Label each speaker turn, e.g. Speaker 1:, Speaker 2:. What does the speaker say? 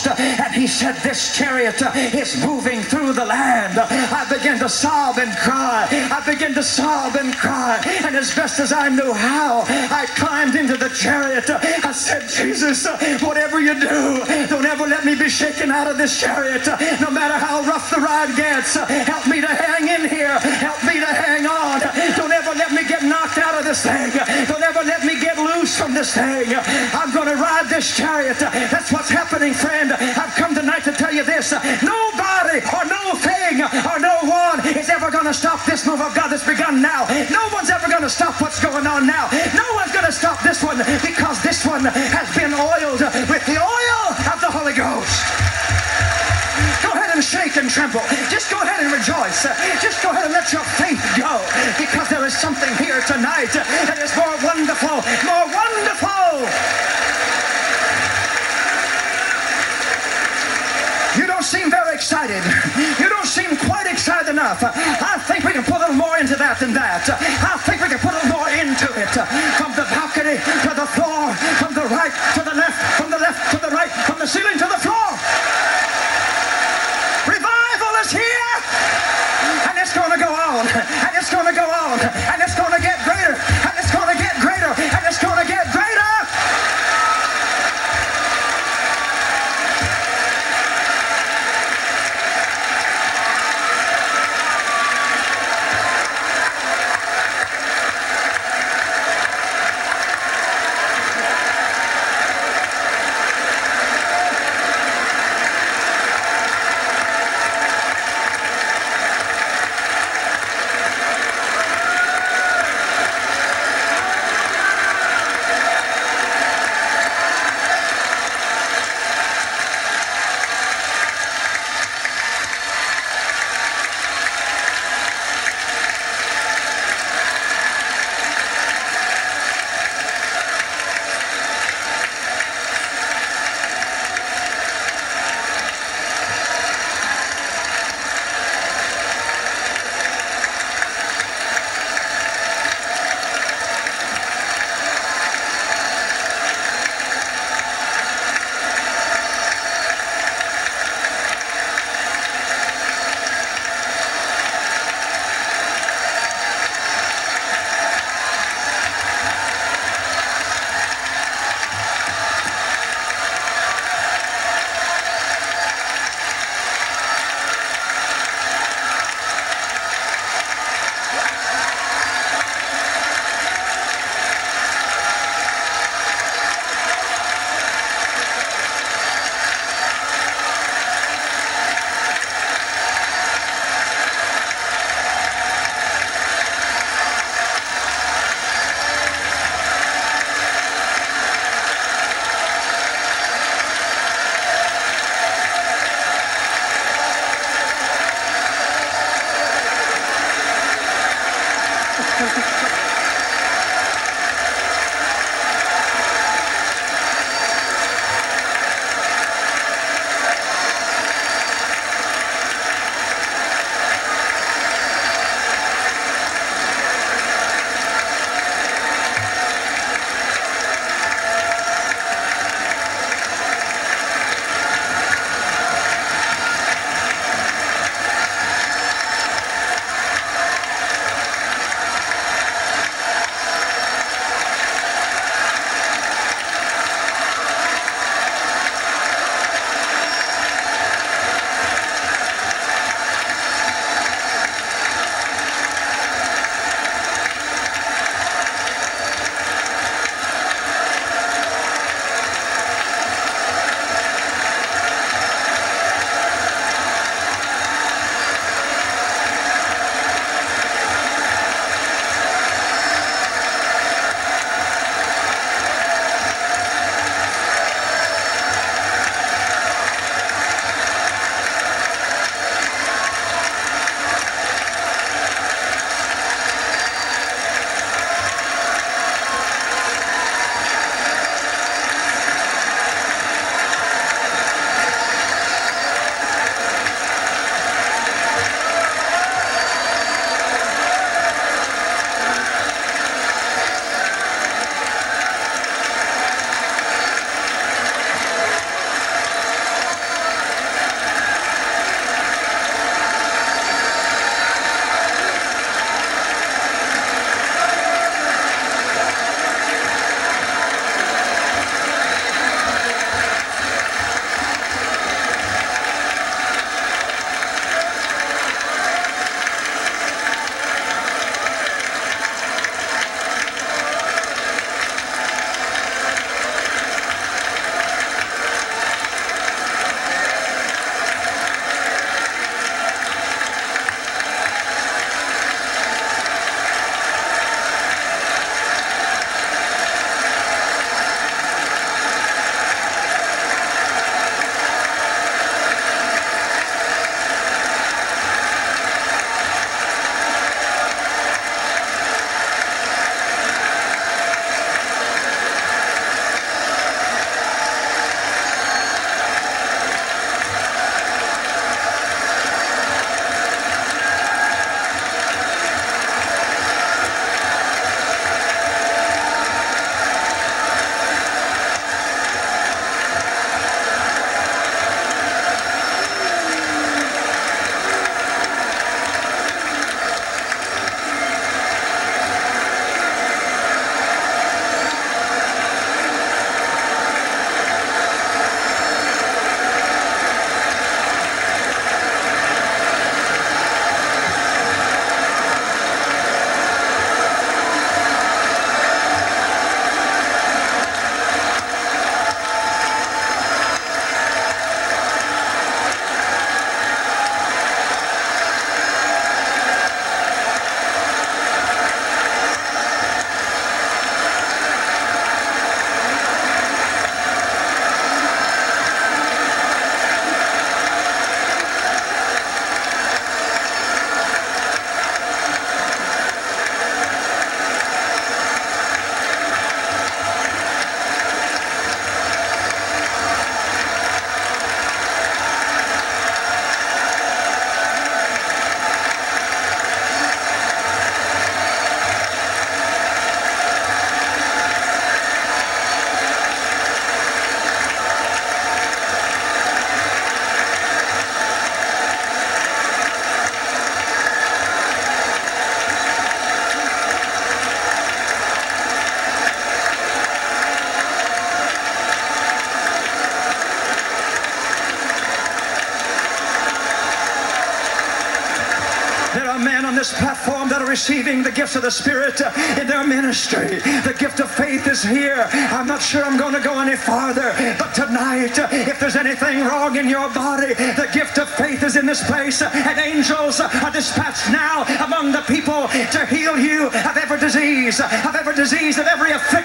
Speaker 1: Ghost, and he said, this chariot is moving through the land. I began to sob and cry. I began to sob and cry. And as best as I knew how, I climbed into the chariot. I said, Jesus, whatever you do, don't ever let me be shaken out of this chariot. No matter how rough the ride gets, help me to hang in here. Help me to hang on. Don't ever let me get knocked out of this thing. Don't ever let me get loose from this thing. I'm going to ride this chariot. That's what's happening, friend. I've come tonight to tell you this. Nobody or no thing or no one is ever going to stop this move of God that's begun now. No one's ever going to stop what's going on now. No one's going to stop this one, because this one has been oiled with the oil of the Holy Ghost. Go ahead and shake and tremble. Just go ahead and rejoice. Just go ahead and let your faith go, because there is something here tonight that is more wonderful, more wonderful. You don't seem very excited. You don't seem quite excited enough. I think we can put a little more into that than that. I think we can put a little more into it. From the balcony to the floor, from the right to the left, from the left to the right, from the ceiling to the floor. Revival is here, and it's going to go on, and it's going to go on, and it's going to get greater, and it's going to get greater, and it's going to get greater. men on this platform that are receiving the gifts of the Spirit in their ministry. The gift of faith is here. I'm not sure I'm going to go any farther, but tonight, if there's anything wrong in your body, the gift of faith is in this place, and angels are dispatched now among the people to heal you of every disease, of every affliction.